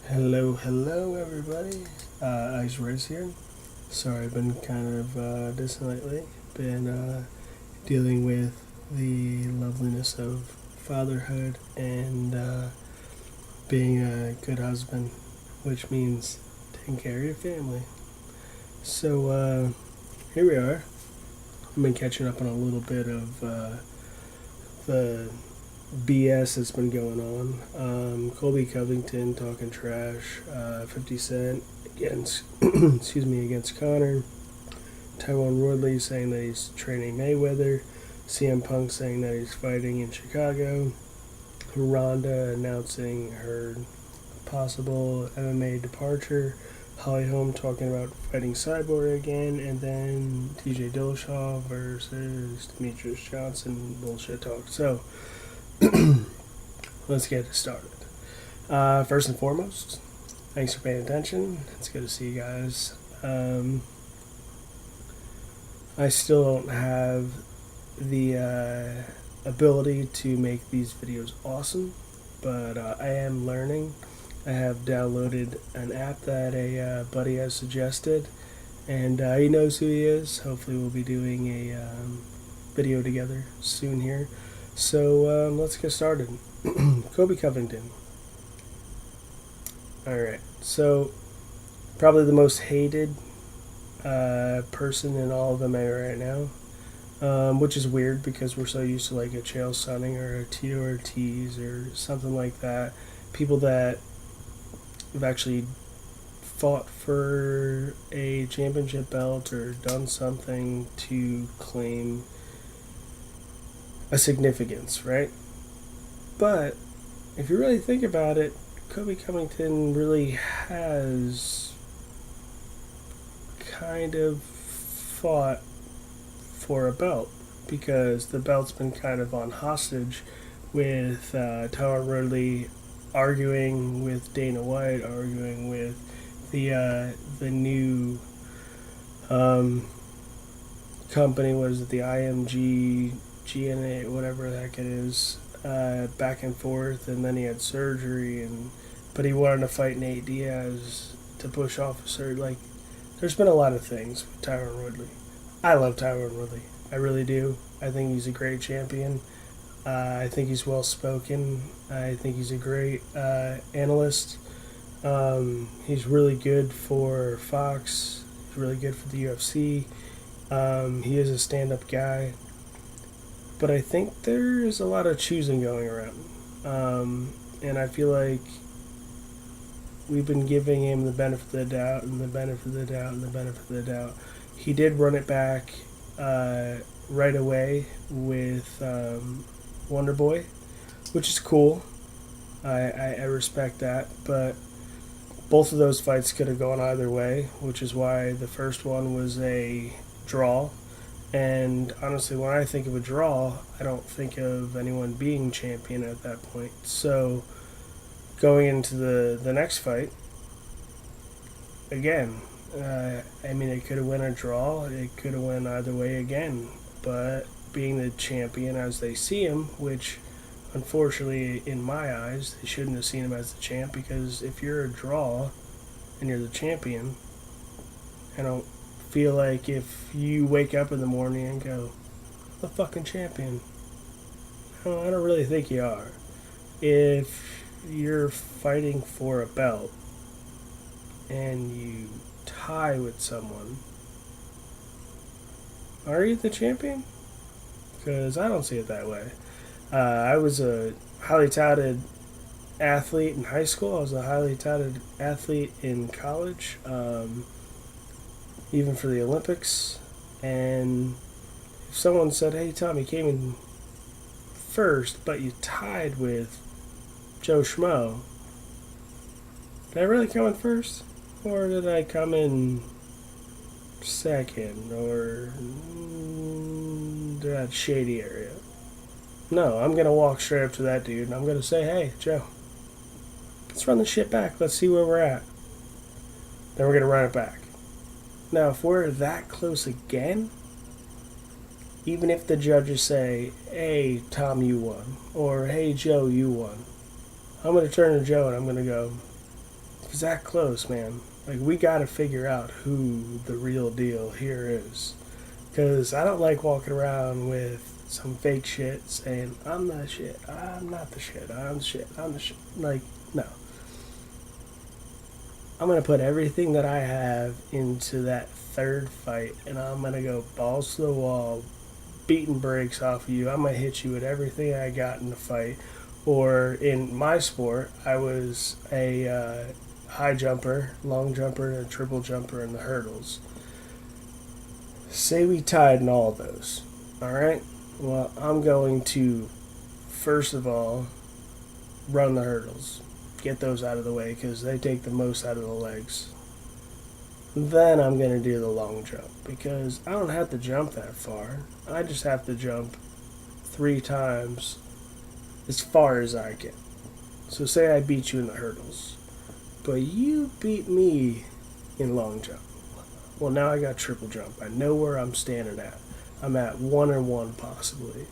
Hello everybody. Ice Rice here. Sorry, I've been kind of distant lately. Been dealing with the loveliness of fatherhood and being a good husband, which means taking care of your family. So here we are. I've been catching up on a little bit of the BS that's been going on. Colby Covington talking trash. 50 Cent against, against Connor. Tyrone Woodley saying that he's training Maywether. CM Punk saying that he's fighting in Chicago. Rhonda announcing her possible MMA departure. Holm talking about fighting Cyborg again, and then TJ Dillashaw versus Demetrius Johnson bullshit talk. So let's get it started. First and foremost, thanks for paying attention. It's good to see you guys. I still don't have the ability to make these videos awesome, but I am learning. I have downloaded an app that a buddy has suggested, and he knows who he is. Hopefully we'll be doing a video together soon here. So let's get started. Colby Covington. Alright, so probably the most hated person in all of MMA right now, which is weird because we're so used to like a Chael Sonnen or a Tito Ortiz or something like that. People that have actually fought for a championship belt or done something to claim a significance, right? But if you really think about it, Colby Covington really has kind of fought for a belt because the belt's been kind of on hostage with Tyrone Woodley arguing with Dana White, arguing with the new company, was it the IMG, GNA, whatever the heck it is, back and forth, and then he had surgery, but he wanted to fight Nate Diaz to push off a surgery. Like, there's been a lot of things with Tyrone Woodley. I love Tyrone Woodley. I really do. I think he's a great champion. I think he's well spoken. I think he's a great analyst. He's really good for Fox. He's really good for the UFC. He is a stand-up guy. But I think there is a lot of choosing going around. And I feel like we've been giving him the benefit of the doubt and the benefit of the doubt and the benefit of the doubt. He did run it back right away with Wonder Boy, which is cool. I respect that, but both of those fights could have gone either way, which is why the first one was a draw. And honestly, when I think of a draw, I don't think of anyone being champion at that point. So going into the next fight, again, I mean, it could have went a draw, it could have went either way again, but being the champion as they see him, which unfortunately in my eyes they shouldn't have seen him as the champ, because if you're a draw and you're the champion, I don't feel like if you wake up in the morning and go, I'm the fucking champion. No, I don't really think you are. If you're fighting for a belt and you tie with someone, are you the champion? Because I don't see it that way. I was a highly touted athlete in high school. I was a highly touted athlete in college, even for the Olympics. And if someone said, hey Tom, you came in first, but you tied with Joe Schmo, did I really come in first? Or did I come in second? Or that shady area? No, I'm going to walk straight up to that dude and I'm going to say, hey, Joe, let's run the shit back. Let's see where we're at. Then we're going to run it back. Now, if we're that close again, even if the judges say, hey, Tom, you won, or hey, Joe, you won, I'm going to turn to Joe and I'm going to go, It's that close, man. Like, we gotta figure out who the real deal here is. Because I don't like walking around with some fake shit saying, I'm the shit, I'm not the shit, I'm the shit, I'm the shit. Like, no. I'm going to put everything that I have into that third fight, and I'm going to go balls to the wall, beating breaks off of you. I'm going to hit you with everything I got in the fight. Or in my sport, I was a high jumper, long jumper, and a triple jumper in the hurdles. Say we tied in all those. All right? Well, I'm going to, first of all, run the hurdles. Get those out of the way because they take the most out of the legs. Then I'm going to do the long jump because I don't have to jump that far. I just have to jump 3 times as far as I can. So say I beat you in the hurdles, but you beat me in long jump. Well, now I got triple jump. I know where I'm standing at. I'm at 1-1 possibly.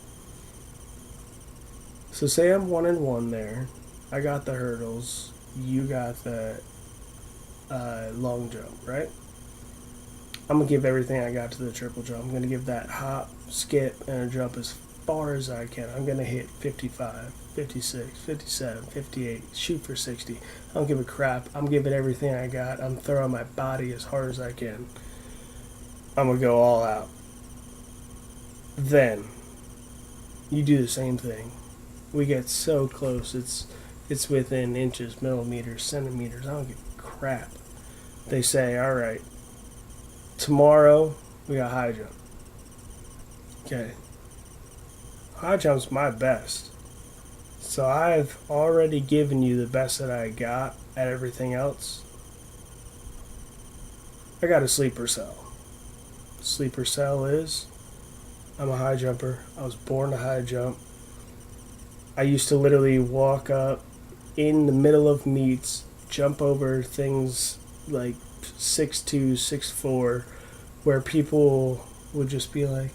So say I'm 1-1 there. I got the hurdles. You got the long jump, right? I'm going to give everything I got to the triple jump. I'm going to give that hop, skip, and a jump as far as I can. I'm going to hit 55, 56, 57, 58, shoot for 60. I don't give a crap. I'm giving everything I got. I'm throwing my body as hard as I can. I'm going to go all out. Then, you do the same thing. We get so close. It's within inches, millimeters, centimeters. I don't give a crap. They say, all right, tomorrow we got high jump. Okay. High jump's my best. So I've already given you the best that I got at everything else. I got a sleeper cell. Sleeper cell is, I'm a high jumper. I was born to high jump. I used to literally walk up in the middle of meets, jump over things like 6'2", 6'4", where people would just be like,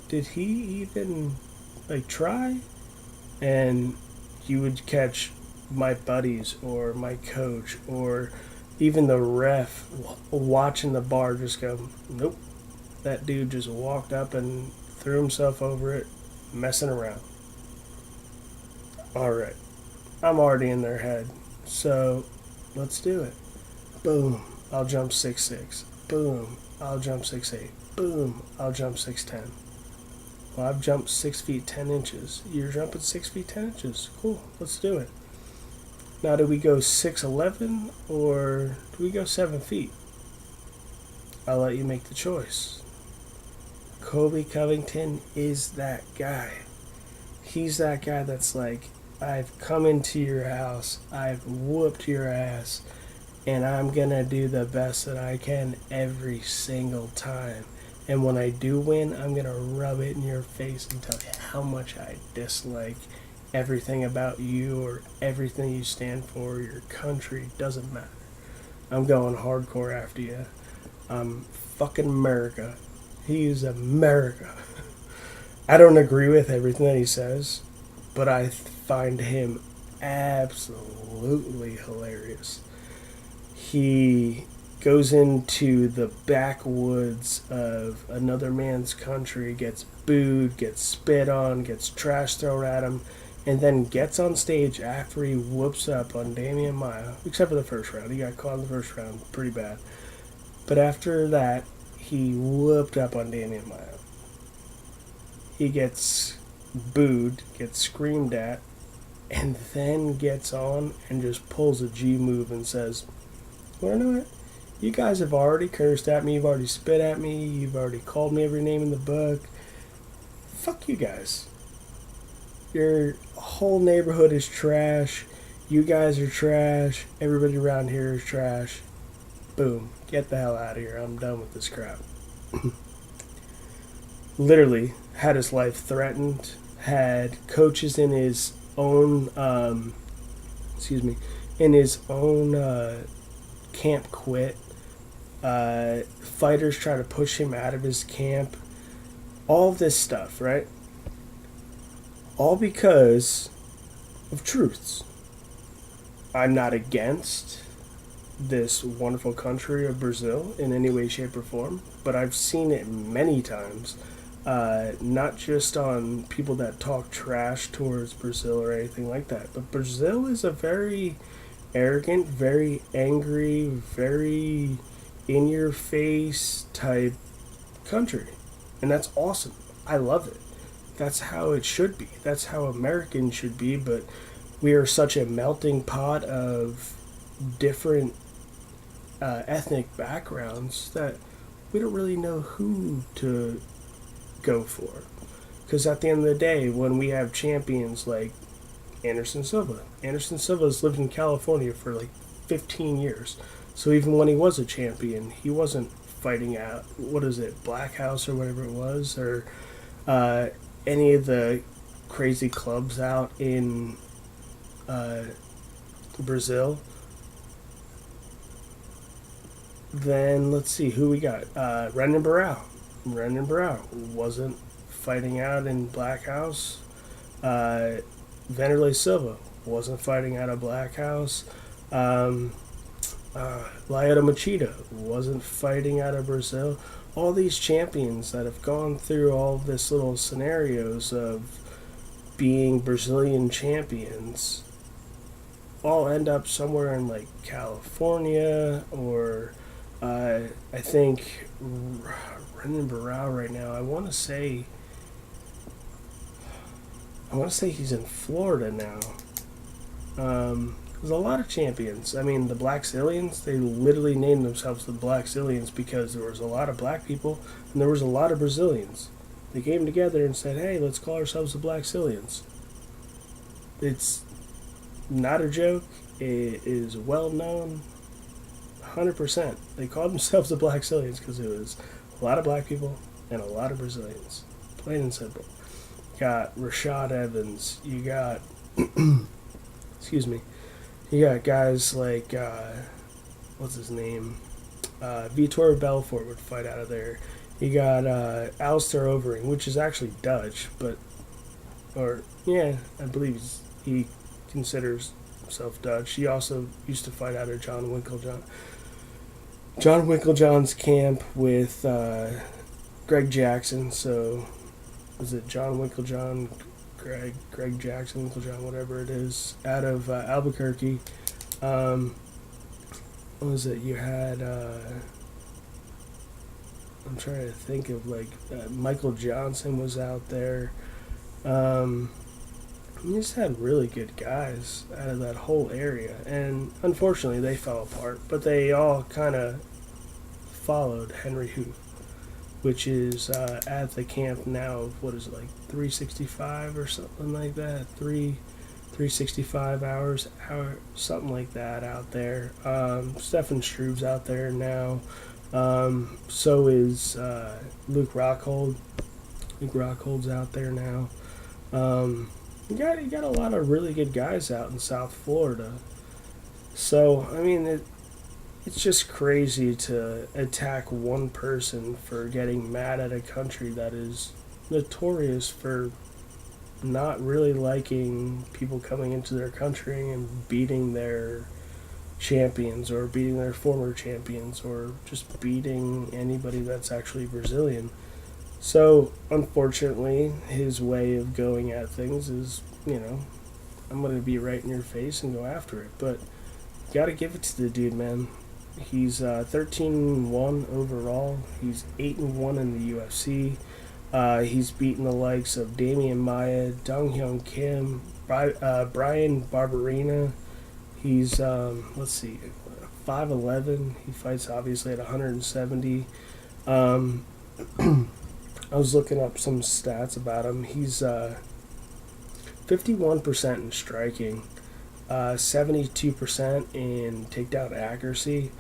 did he even like try? And you would catch my buddies or my coach or even the ref watching the bar just go, nope, that dude just walked up and threw himself over it, messing around. Alright, I'm already in their head, so let's do it. Boom, I'll jump 6'6". Boom, I'll jump 6'8". Boom, I'll jump 6'10". Well, I've jumped 6 feet 10 inches. You're jumping 6 feet 10 inches. Cool, let's do it. Now, do we go 6'11" or do we go 7 feet? I'll let you make the choice. Colby Covington is that guy. He's that guy that's like, I've come into your house, I've whooped your ass, and I'm gonna do the best that I can every single time. And when I do win, I'm gonna rub it in your face and tell you how much I dislike everything about you or everything you stand for, your country, doesn't matter. I'm going hardcore after you. I'm fucking America. He is America. I don't agree with everything that he says, but I find him absolutely hilarious. He goes into the backwoods of another man's country, gets booed, gets spit on, gets trash thrown at him, and then gets on stage after he whoops up on Damian Maia, except for the first round. He got caught in the first round pretty bad. But after that, he whooped up on Damian Maia. He gets booed, gets screamed at, and then gets on and just pulls a G move and says, well, you know what? You guys have already cursed at me, you've already spit at me, you've already called me every name in the book. Fuck you guys. Your whole neighborhood is trash. You guys are trash. Everybody around here is trash. Boom. Get the hell out of here. I'm done with this crap. Literally had his life threatened. Had coaches in his own, in his own camp quit. Fighters try to push him out of his camp. All this stuff, right? All because of truths. I'm not against this wonderful country of Brazil in any way, shape, or form, but I've seen it many times, not just on people that talk trash towards Brazil or anything like that, but Brazil is a very arrogant, very angry, very in your face type country. And that's awesome. I love it. That's how it should be. That's how Americans should be, but we are such a melting pot of different ethnic backgrounds that we don't really know who to go for. Because at the end of the day, when we have champions like Anderson Silva's lived in California for like 15 years. So even when he was a champion, he wasn't fighting out, what is it, Black House or whatever it was, or any of the crazy clubs out in Brazil. Then let's see who we got. Renan Barão. Renan Barão wasn't fighting out in Black House. Vanderlei Silva wasn't fighting out of Black House. Lyoto Machida wasn't fighting out of Brazil. All these champions that have gone through all this little scenarios of being Brazilian champions all end up somewhere in like California or I think Renan Barão right now. I want to say he's in Florida now. There's a lot of champions. I mean, the Blackzilians, they literally named themselves the Blackzilians because there was a lot of black people and there was a lot of Brazilians. They came together and said, hey, let's call ourselves the Blackzilians. It's not a joke. It is well known. 100%. They called themselves the Blackzilians because it was a lot of black people and a lot of Brazilians. Plain and simple. You got Rashad Evans. You got, excuse me, you got guys like, what's his name? Vitor Belfort would fight out of there. You got Alistair Overeem, which is actually Dutch, but, I believe he considers himself Dutch. He also used to fight out of John Winklejohn's camp with Greg Jackson. So, is it John Winklejohn, Greg Jackson, Winklejohn, whatever it is, out of Albuquerque. What was it? You had, I'm trying to think of, like, Michael Johnson was out there. You just had really good guys out of that whole area. And unfortunately, they fell apart. But they all kind of followed Henry Hoof, which is at the camp now of, what is it, like 365 or something like that? 365 hours, something like that out there. Stefan Struve's out there now. So is Luke Rockhold. Luke Rockhold's out there now. You got a lot of really good guys out in South Florida. So, I mean, it's just crazy to attack one person for getting mad at a country that is notorious for not really liking people coming into their country and beating their champions or beating their former champions or just beating anybody that's actually Brazilian. So, unfortunately, his way of going at things is, I'm going to be right in your face and go after it. But you got to give it to the dude, man. He's 13-1 overall. He's 8-1 in the UFC. He's beaten the likes of Damian Maia, Dong Hyun Kim, Brian Barberena. He's, 5'11". He fights, obviously, at 170. I was looking up some stats about him. He's 51% in striking, 72% in takedown accuracy,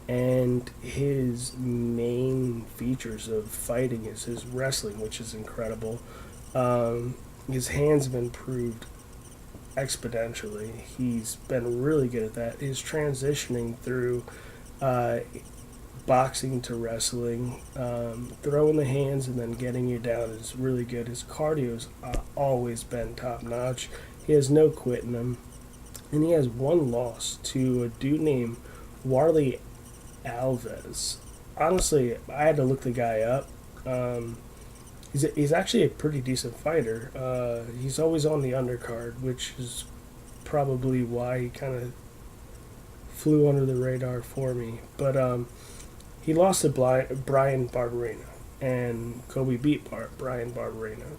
and his main features of fighting is his wrestling, which is incredible. His hands have improved exponentially. He's been really good at that. His transitioning through boxing to wrestling, throwing the hands and then getting you down is really good. His cardio's always been top notch. He has no quit in him. and he has one loss to a dude named Warley Alves. Honestly, I had to look the guy up. Um, he's actually a pretty decent fighter. He's always on the undercard, which is probably why he kind of flew under the radar for me. But he lost to Brian Barberena, and Colby beat Brian Barberena.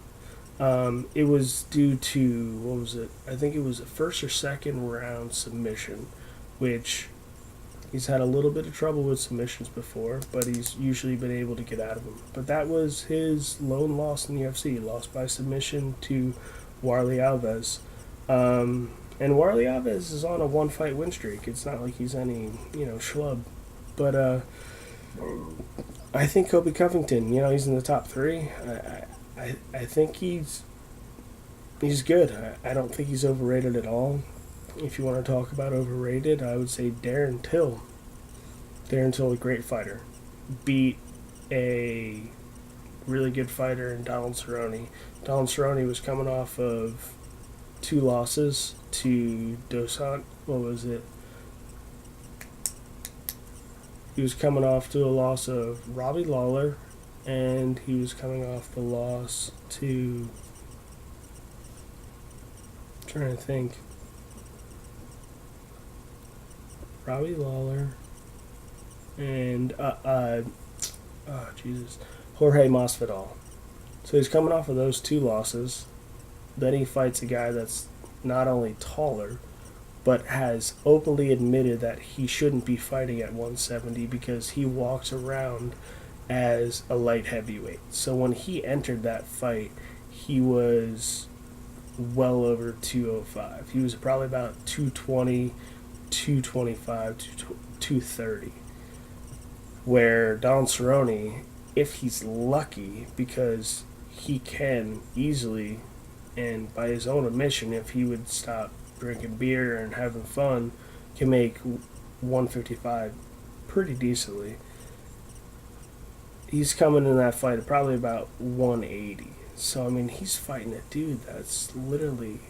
It was due to, what was it? I think it was a first or second round submission, which he's had a little bit of trouble with submissions before, but he's usually been able to get out of them. But that was his lone loss in the UFC. He lost by submission to Warley Alves. And Warley Alves is on a one-fight win streak. It's not like he's any, schlub. But I think Kobe Covington, he's in the top three. I think he's good. I don't think he's overrated at all. If you want to talk about overrated, I would say Darren Till. Darren Till, a great fighter, beat a really good fighter in Donald Cerrone. Donald Cerrone was coming off of 2 losses to Dosant. What was it? He was coming off to a loss of Robbie Lawler, and he was coming off the loss to, I'm trying to think, Robbie Lawler and Jorge Masvidal. So he's coming off of those 2 losses. Then he fights a guy that's not only taller, but has openly admitted that he shouldn't be fighting at 170 because he walks around as a light heavyweight. So when he entered that fight, he was well over 205. He was probably about 220, 225, 230. Where Donald Cerrone, if he's lucky, because he can easily, and by his own admission, if he would stop drinking beer and having fun, can make 155 pretty decently. He's coming in that fight at probably about 180. So, I mean, he's fighting a dude that's literally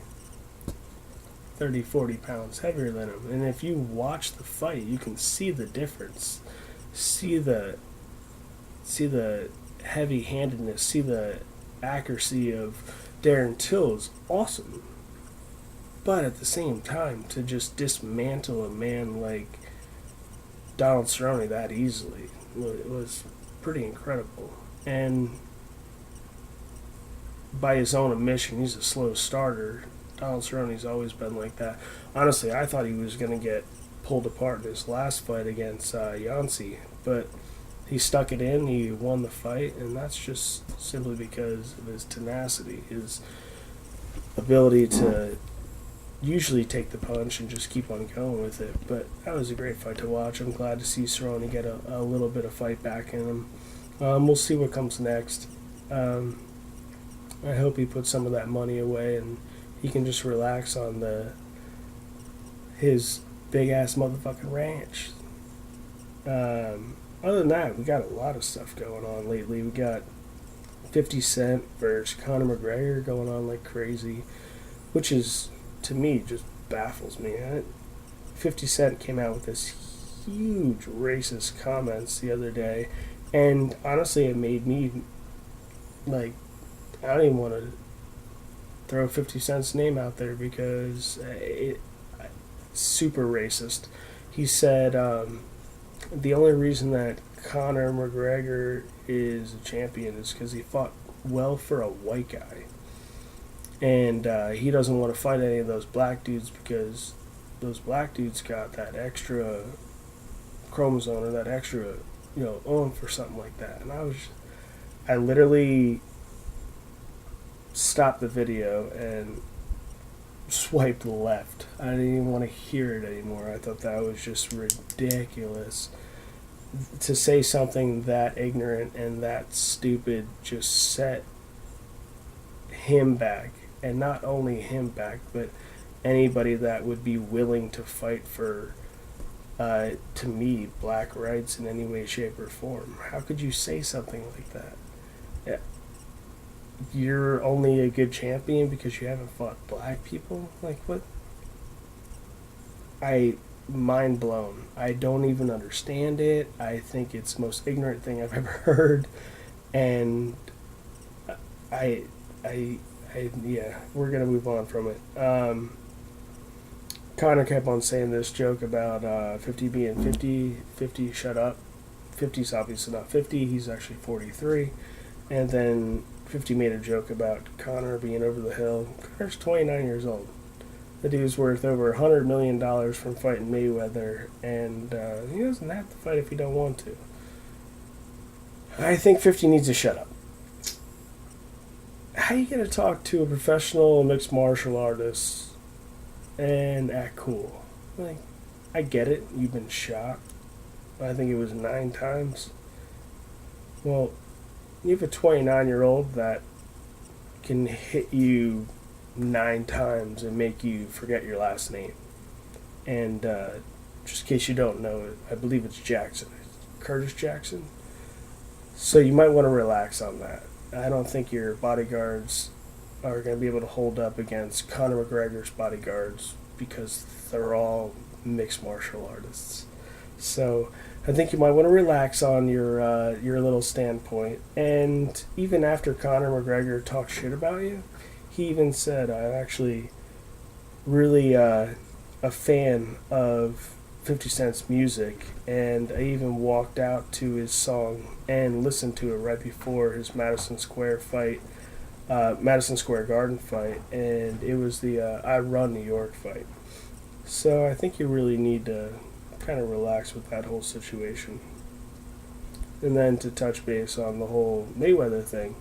30, 40 pounds heavier than him. And if you watch the fight, you can see the difference. See the heavy-handedness, see the accuracy of Darren Till is awesome. But at the same time, to just dismantle a man like Donald Cerrone that easily was pretty incredible. And by his own admission, he's a slow starter. Donald Cerrone's always been like that. Honestly, I thought he was going to get pulled apart in his last fight against Yancey, but he stuck it in, he won the fight, and that's just simply because of his tenacity, his ability to usually take the punch and just keep on going with it. But that was a great fight to watch. I'm glad to see Cerrone get a little bit of fight back in him. We'll see what comes next. I hope he puts some of that money away and he can just relax on his big ass motherfucking ranch. Other than that, we got a lot of stuff going on lately. We got 50 Cent versus Conor McGregor going on like crazy, which is, to me, just baffles me. 50 Cent came out with this huge racist comments the other day, and honestly, it made me, like, I don't even want to throw 50 Cent's name out there because it's super racist. He said the only reason that Conor McGregor is a champion is because he fought well for a white guy. And he doesn't want to fight any of those black dudes because those black dudes got that extra chromosome or that extra, oomph or something like that. And I literally stopped the video and swiped left. I didn't even want to hear it anymore. I thought that was just ridiculous. To say something that ignorant and that stupid just set him back. And not only him back, but anybody that would be willing to fight for, to me, black rights in any way, shape, or form. How could you say something like that? Yeah. You're only a good champion because you haven't fought black people? Like, what? I mind blown. I don't even understand it. I think it's the most ignorant thing I've ever heard, and I, yeah, we're gonna move on from it. Connor kept on saying this joke about 50 being 50, 50 shut up. 50's obviously not 50, he's actually 43. And then 50 made a joke about Connor being over the hill. Connor's 29 years old. The dude's worth over $100 million from fighting Maywether, and he doesn't have to fight if he don't want to. I think 50 needs to shut up. How you gonna talk to a professional mixed martial artist and act cool? Like, I get it, you've been shot. I think it was 9 times. Well, you have a 29-year-old that can hit you 9 times and make you forget your last name. And just in case you don't know it, I believe it's Jackson. Curtis Jackson. So you might want to relax on that. I don't think your bodyguards are going to be able to hold up against Conor McGregor's bodyguards because they're all mixed martial artists. So I think you might want to relax on your little standpoint. And even after Conor McGregor talked shit about you, he even said, "I'm actually really a fan of 50 Cent's music, and I even walked out to his song and listened to it right before his Madison Square Garden fight, and it was the I Run New York fight." So I think you really need to kind of relax with that whole situation. And then to touch base on the whole Mayweather thing,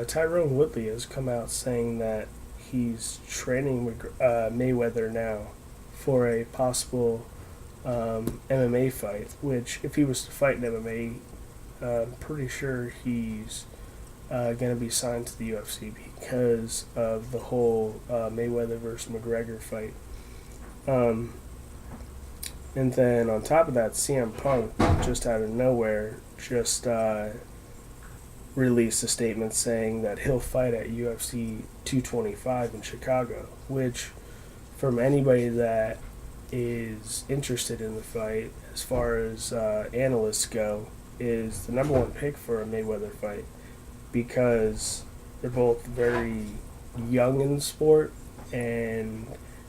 Tyrone Woodley has come out saying that he's training Mayweather now for a possible MMA fight, which if he was to fight in MMA, I'm pretty sure he's going to be signed to the UFC because of the whole Mayweather versus McGregor fight. And then on top of that, CM Punk, just out of nowhere, just released a statement saying that he'll fight at UFC 225 in Chicago, which, from anybody that is interested in the fight, as far as analysts go, is the number one pick for a Mayweather fight because they're both very young in the sport and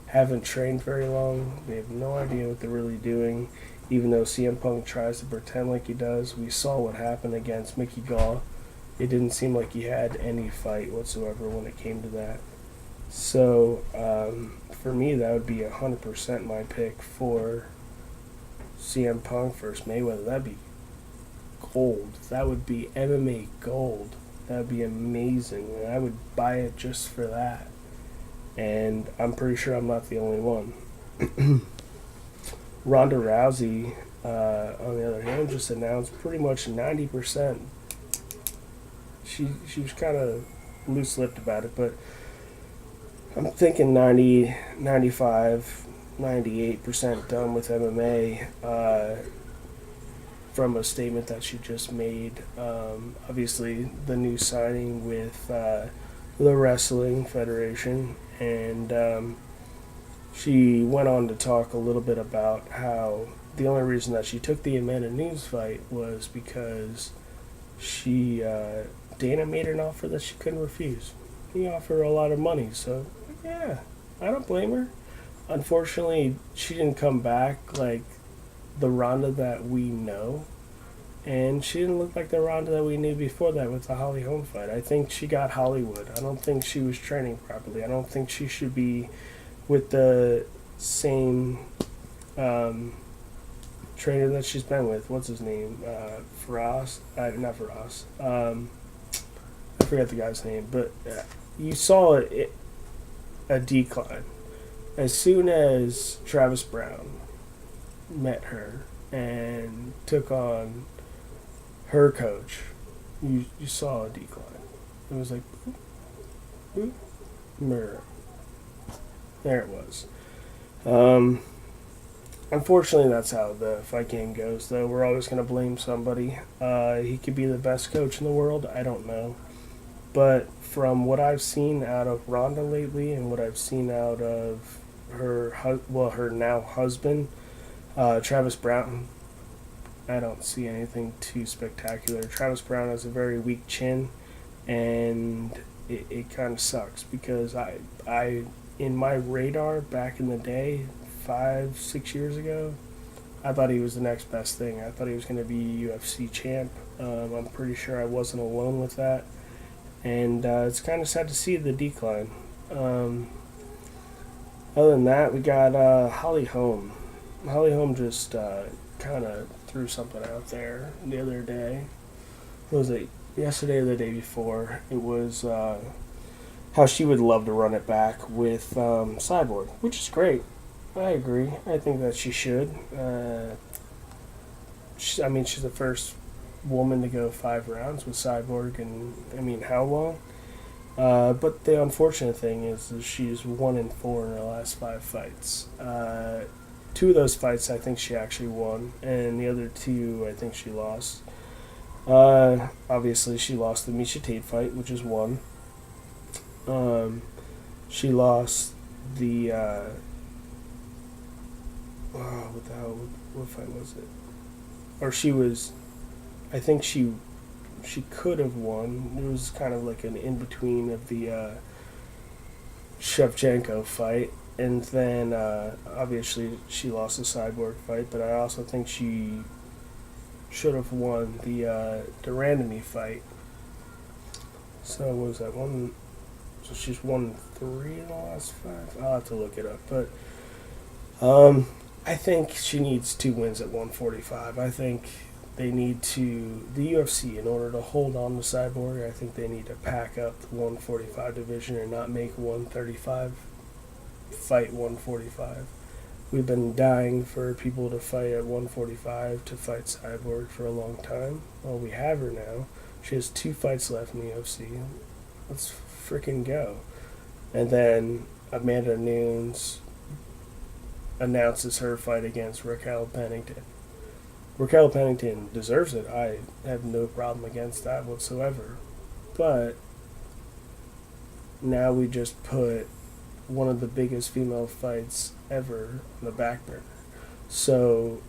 haven't trained very long. They have no idea what they're really doing, even though CM Punk tries to pretend like he does. We saw what happened against Mickey Gall. It didn't seem like he had any fight whatsoever when it came to that. So, for me, that would be 100% my pick for CM Punk versus Mayweather. That'd be gold. That would be MMA gold. That would be amazing. I would buy it just for that. And I'm pretty sure I'm not the only one. Rhonda Rousey, on the other hand, just announced pretty much 90%. She was kind of loose-lipped about it, but I'm thinking 90, 95, 98% done with MMA from a statement that she just made. Obviously, the new signing with the Wrestling Federation, and she went on to talk a little bit about how the only reason that she took the Amanda Nunes fight was because Dana made her an offer that she couldn't refuse. He offered her a lot of money, so yeah, I don't blame her. Unfortunately, she didn't come back like the Rhonda that we know, and she didn't look like the Rhonda that we knew before that with the Holly Holm fight. I think she got Hollywood. I don't think she was training properly. I don't think she should be with the same trainer that she's been with. What's his name? Faraz? Not Faraz. I forget the guy's name, but you saw a decline. As soon as Travis Brown met her and took on her coach, you saw a decline. It was like, boop, mirror. There it was. Unfortunately, that's how the fight game goes, though. We're always going to blame somebody. He could be the best coach in the world. I don't know. But from what I've seen out of Rhonda lately and what I've seen out of her now husband, Travis Brown. I don't see anything too spectacular. Travis Brown has a very weak chin, and it kind of sucks because I in my radar back in the day, 5 6 years ago, I thought he was the next best thing. I thought he was going to be UFC champ. I'm pretty sure I wasn't alone with that, and it's kind of sad to see the decline. Um, Other than that, we got Holly Holm. Holly Holm just kind of threw something out there the other day. What was it? Yesterday or the day before? It was how she would love to run it back with Cyborg, which is great. I agree. I think that she should. She's the first woman to go 5 rounds with Cyborg, and I mean, how long? But the unfortunate thing is that she's 1-4 in her last 5 fights. 2 of those fights I think she actually won, and the other 2 I think she lost. Obviously, she lost the Miesha Tate fight, which is 1. She lost the what the hell? What fight was it? Or she was, I think she could have won. It was kind of like an in between of the Shevchenko fight, and then obviously she lost the Cyborg fight. But I also think she should have won the Durandamy fight. So what was that one? So she's won 3 in the last 5. I'll have to look it up, but I think she needs 2 wins at 145. I think they need to, the UFC, in order to hold on to Cyborg, I think they need to pack up the 145 division and not make 135 fight 145. We've been dying for people to fight at 145 to fight Cyborg for a long time. Well, we have her now. She has 2 fights left in the UFC. Let's freaking go. And then Amanda Nunes announces her fight against Raquel Pennington. Raquel Pennington deserves it. I have no problem against that whatsoever. But now we just put one of the biggest female fights ever on the back burner. So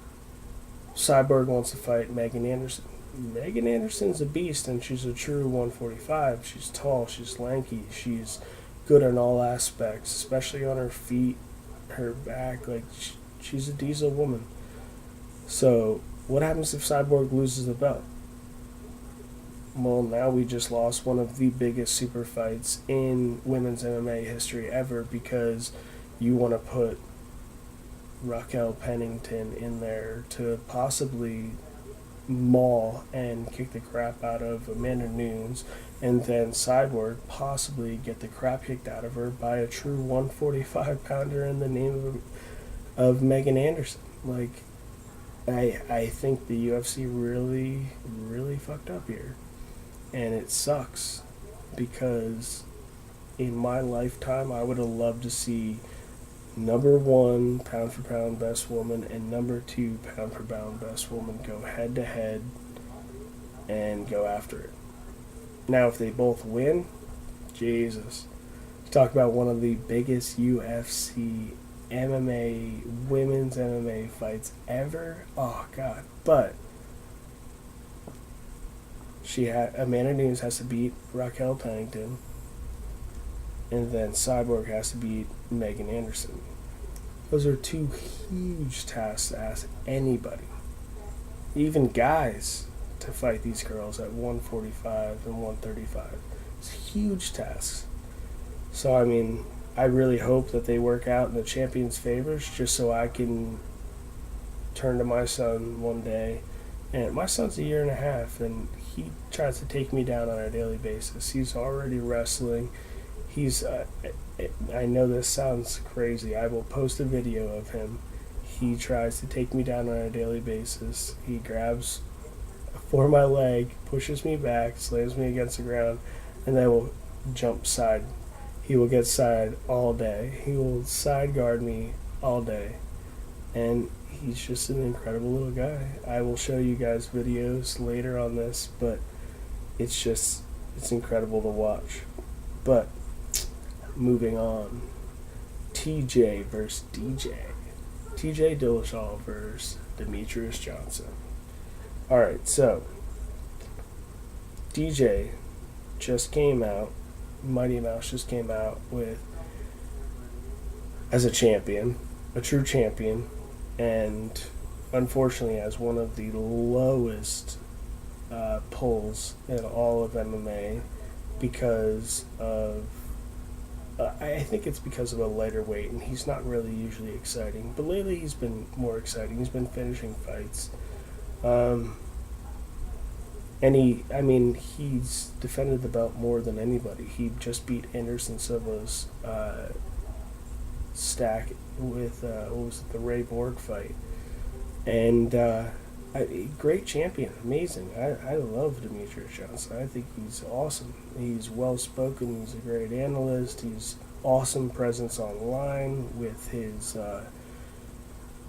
Cyborg wants to fight Megan Anderson. Megan Anderson's a beast, and she's a true 145. She's tall, she's lanky, she's good in all aspects, especially on her feet, her back. Like, she's a diesel woman. So what happens if Cyborg loses the belt? Well, now we just lost one of the biggest super fights in women's MMA history ever because you want to put Raquel Pennington in there to possibly maul and kick the crap out of Amanda Nunes, and then Cyborg possibly get the crap kicked out of her by a true 145 pounder in the name of Megan Anderson. Like, I think the UFC really, really fucked up here. And it sucks because in my lifetime, I would have loved to see number 1 pound for pound best woman and number 2 pound for pound best woman go head to head and go after it. Now, if they both win, Jesus. Talk about one of the biggest UFC MMA, women's MMA fights ever. Oh, God. But Amanda Nunes has to beat Raquel Pennington, and then Cyborg has to beat Megan Anderson. Those are 2 huge tasks to ask anybody, even guys, to fight these girls at 145 and 135. It's huge tasks. So, I mean, I really hope that they work out in the champion's favors just so I can turn to my son one day. And my son's a 1.5 years, and he tries to take me down on a daily basis. He's already wrestling. He's, I know this sounds crazy. I will post a video of him. He tries to take me down on a daily basis. He grabs for my leg, pushes me back, slams me against the ground, and then will jump side. He will get side all day. He will side guard me all day. And he's just an incredible little guy. I will show you guys videos later on this, but it's incredible to watch. But moving on, TJ versus DJ. TJ Dillashaw versus Demetrius Johnson. Alright, so DJ just came out, Mighty Mouse just came out with as a champion, a true champion, and unfortunately has one of the lowest pulls in all of MMA because of I think it's because of a lighter weight, and he's not really usually exciting. But lately he's been more exciting. He's been finishing fights. And he's defended the belt more than anybody. He just beat Anderson Silva's stack with, the Ray Borg fight. And great champion, amazing. I love Demetrius Johnson. I think he's awesome. He's well spoken. He's a great analyst. He's awesome presence online with his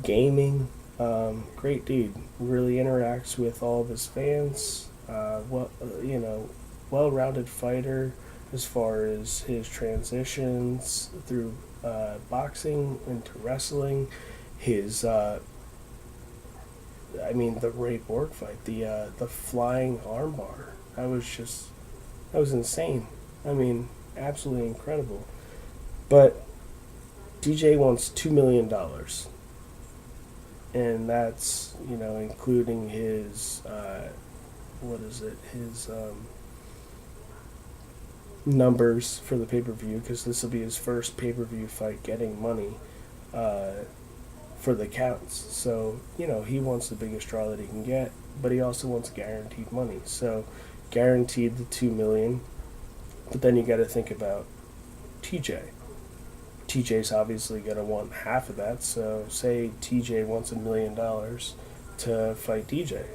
gaming. Great dude. Really interacts with all of his fans. Well-rounded fighter as far as his transitions through boxing into wrestling. His the Ray Borg fight, the flying armbar, that was insane. Absolutely incredible. But DJ wants $2 million, and that's including his his numbers for the pay-per-view, because this will be his first pay-per-view fight getting money for the counts. So, he wants the biggest draw that he can get, but he also wants guaranteed money. So, guaranteed the $2 million, but then you got to think about TJ. TJ's obviously going to want half of that, so say TJ wants $1 million to fight DJ.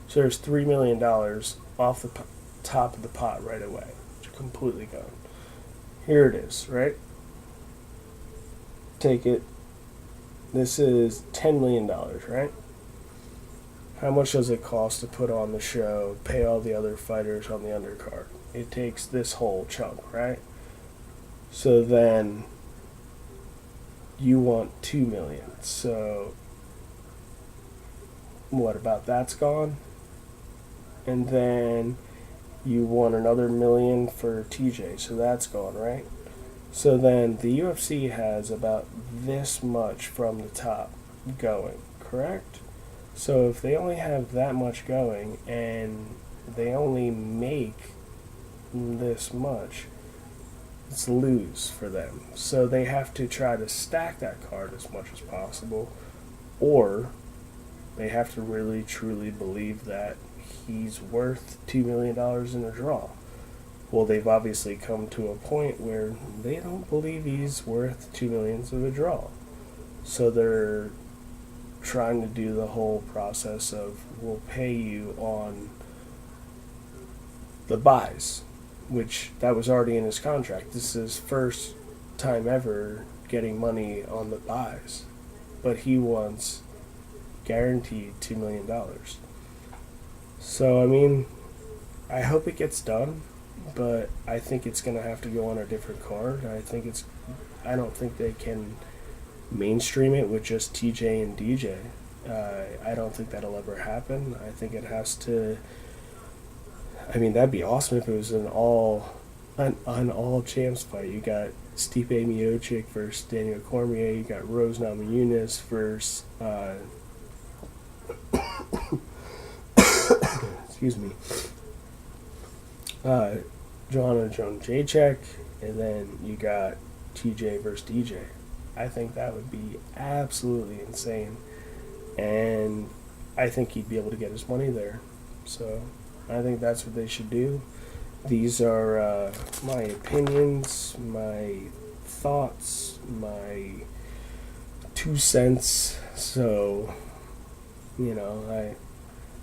So there's $3 million off the top of the pot right away, completely gone. Here it is, right? Take it. This is $10 million, right? How much does it cost to put on the show, pay all the other fighters on the undercard? It takes this whole chunk, right? So then you want $2 million. So what about that's gone? And then you want another $1 million for TJ, so that's gone, right? So then the UFC has about this much from the top going, correct? So if they only have that much going and they only make this much, it's lose for them. So they have to try to stack that card as much as possible, or they have to really truly believe that he's worth $2 million in a draw. Well, they've obviously come to a point where they don't believe he's worth $2 million of a draw. So they're trying to do the whole process of, we'll pay you on the buys, which that was already in his contract. This is his first time ever getting money on the buys. But he wants guaranteed $2 million. So, I hope it gets done, but I think it's going to have to go on a different card. I don't think they can mainstream it with just TJ and DJ. I don't think that'll ever happen. I think it has to. That'd be awesome if it was an all champs fight. You got Stipe Miocic versus Daniel Cormier. You got Rose Namajunas versus excuse me, Joanna Jędrzejczyk, and then you got TJ versus DJ. I think that would be absolutely insane, and I think he'd be able to get his money there. So I think that's what they should do. These are my opinions, my thoughts, my 2 cents. So,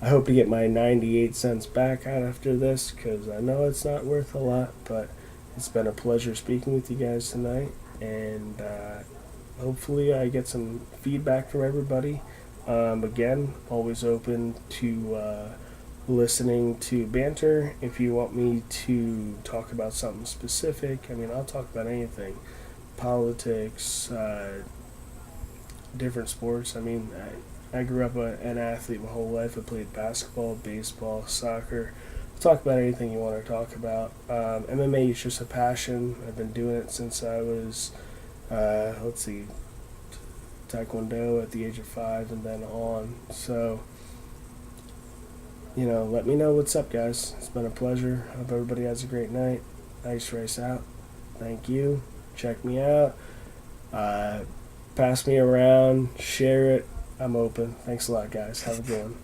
I hope to get my 98 cents back out after this, because I know it's not worth a lot, but it's been a pleasure speaking with you guys tonight, and hopefully I get some feedback from everybody. Again, always open to listening to banter. If you want me to talk about something specific, I'll talk about anything, politics, different sports. I mean, I grew up an athlete my whole life. I played basketball, baseball, soccer. Talk about anything you want to talk about. MMA is just a passion. I've been doing it since I was, Taekwondo at the age of 5 and then on. So, let me know what's up, guys. It's been a pleasure. Hope everybody has a great night. Nice race out. Thank you. Check me out. Pass me around. Share it. I'm open. Thanks a lot, guys. Have a good one.